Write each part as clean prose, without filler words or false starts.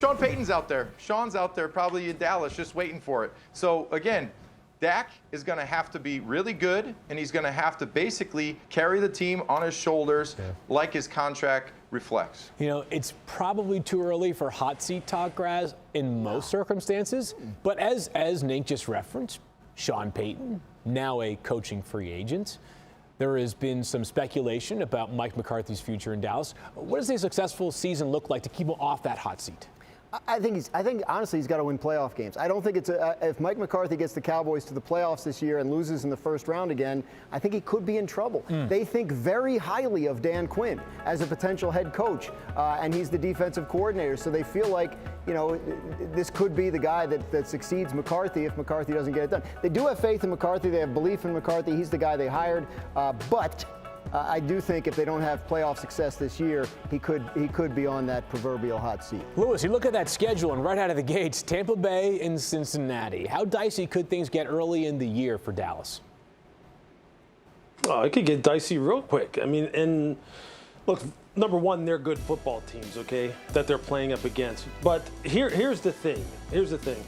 Sean Payton's out there. Sean's out there probably in Dallas just waiting for it. So, again, Dak is going to have to be really good, and he's going to have to basically carry the team on his shoulders like his contract reflects. You know, it's probably too early for hot seat talk, Graz, in most circumstances. But as Nate just referenced, Sean Payton, now a coaching free agent. There has been some speculation about Mike McCarthy's future in Dallas. What does a successful season look like to keep him off that hot seat? I think honestly he's got to win playoff games. I don't think it's if Mike McCarthy gets the Cowboys to the playoffs this year and loses in the first round again, I think he could be in trouble. They think very highly of Dan Quinn as a potential head coach, and he's the defensive coordinator. So they feel like, you know, this could be the guy that succeeds McCarthy if McCarthy doesn't get it done. They do have faith in McCarthy. They have belief in McCarthy. He's the guy they hired, but I do think if they don't have playoff success this year, he could be on that proverbial hot seat. Lewis, you look at that schedule, and right out of the gates, Tampa Bay and Cincinnati. How dicey could things get early in the year for Dallas? Oh, it could get dicey real quick. I mean, and look, number one, they're good football teams, okay, that they're playing up against. But here's the thing. Here's the thing.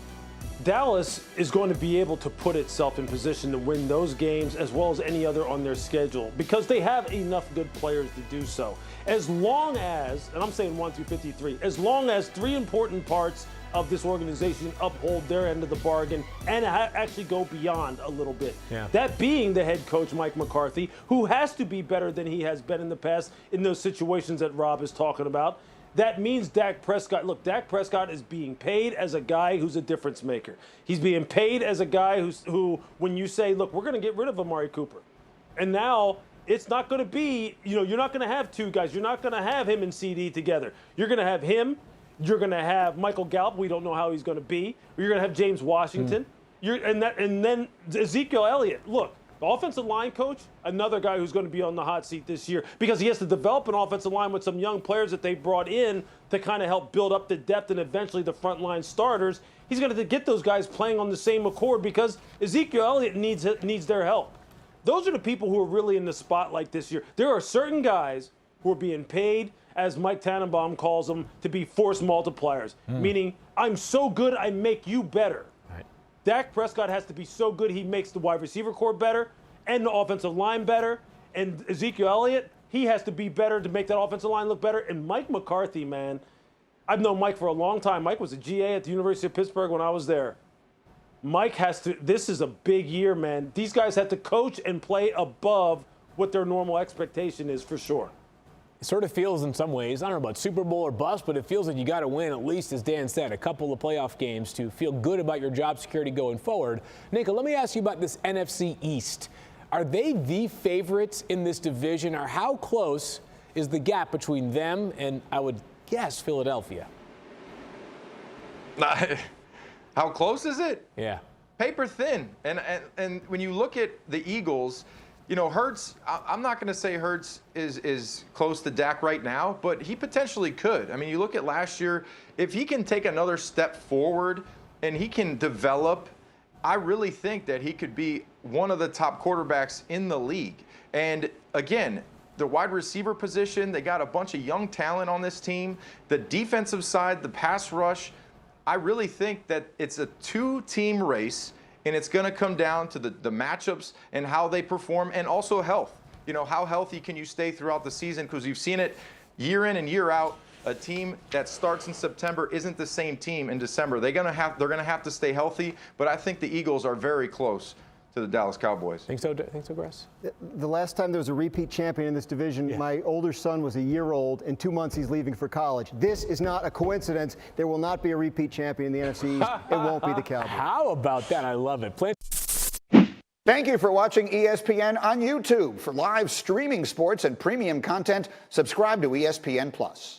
Dallas is going to be able to put itself in position to win those games as well as any other on their schedule because they have enough good players to do so. As long as, and I'm saying 1 through 53, as long as three important parts of this organization uphold their end of the bargain and actually go beyond a little bit. Yeah. That being the head coach, Mike McCarthy, who has to be better than he has been in the past in those situations that Rob is talking about. That means Dak Prescott. Look, Dak Prescott is being paid as a guy who's a difference maker. He's being paid as a guy who when you say, look, we're going to get rid of Amari Cooper. And now it's not going to be, you know, you're not going to have two guys. You're not going to have him and CD together. You're going to have him. You're going to have Michael Gallup. We don't know how he's going to be. You're going to have James Washington. And then Ezekiel Elliott. Look. The offensive line coach, another guy who's going to be on the hot seat this year because he has to develop an offensive line with some young players that they brought in to kind of help build up the depth and eventually the frontline starters. He's going to have to get those guys playing on the same accord because Ezekiel Elliott needs their help. Those are the people who are really in the spotlight this year. There are certain guys who are being paid, as Mike Tannenbaum calls them, to be force multipliers, meaning I'm so good I make you better. Dak Prescott has to be so good he makes the wide receiver core better and the offensive line better. And Ezekiel Elliott, he has to be better to make that offensive line look better. And Mike McCarthy, man, I've known Mike for a long time. Mike was a GA at the University of Pittsburgh when I was there. Mike has to – this is a big year, man. These guys have to coach and play above what their normal expectation is for sure. It sort of feels in some ways, I don't know about Super Bowl or bust, but it feels like you got to win at least, as Dan said, a couple of playoff games to feel good about your job security going forward. Nika, let me ask you about this NFC East. Are they the favorites in this division, or how close is the gap between them and, I would guess, Philadelphia? How close is it? Yeah. Paper thin. And when you look at the Eagles, you know, Hurts, I'm not going to say Hurts is close to Dak right now, but he potentially could. I mean, you look at last year, if he can take another step forward and he can develop, I really think that he could be one of the top quarterbacks in the league. And again, the wide receiver position, they got a bunch of young talent on this team. The defensive side, the pass rush, I really think that it's a two-team race. And it's going to come down to the matchups and how they perform, and also health. You know, how healthy can you stay throughout the season? Because you've seen it year in and year out. A team that starts in September isn't the same team in December. They're going to have to stay healthy. But I think the Eagles are very close to the Dallas Cowboys. Think so, Grass? The last time there was a repeat champion in this division, my older son was a year old. In 2 months, he's leaving for college. This is not a coincidence. There will not be a repeat champion in the NFC East. It won't be the Cowboys. How about that? I love it. Thank you for watching ESPN on YouTube. For live streaming sports and premium content, subscribe to ESPN+.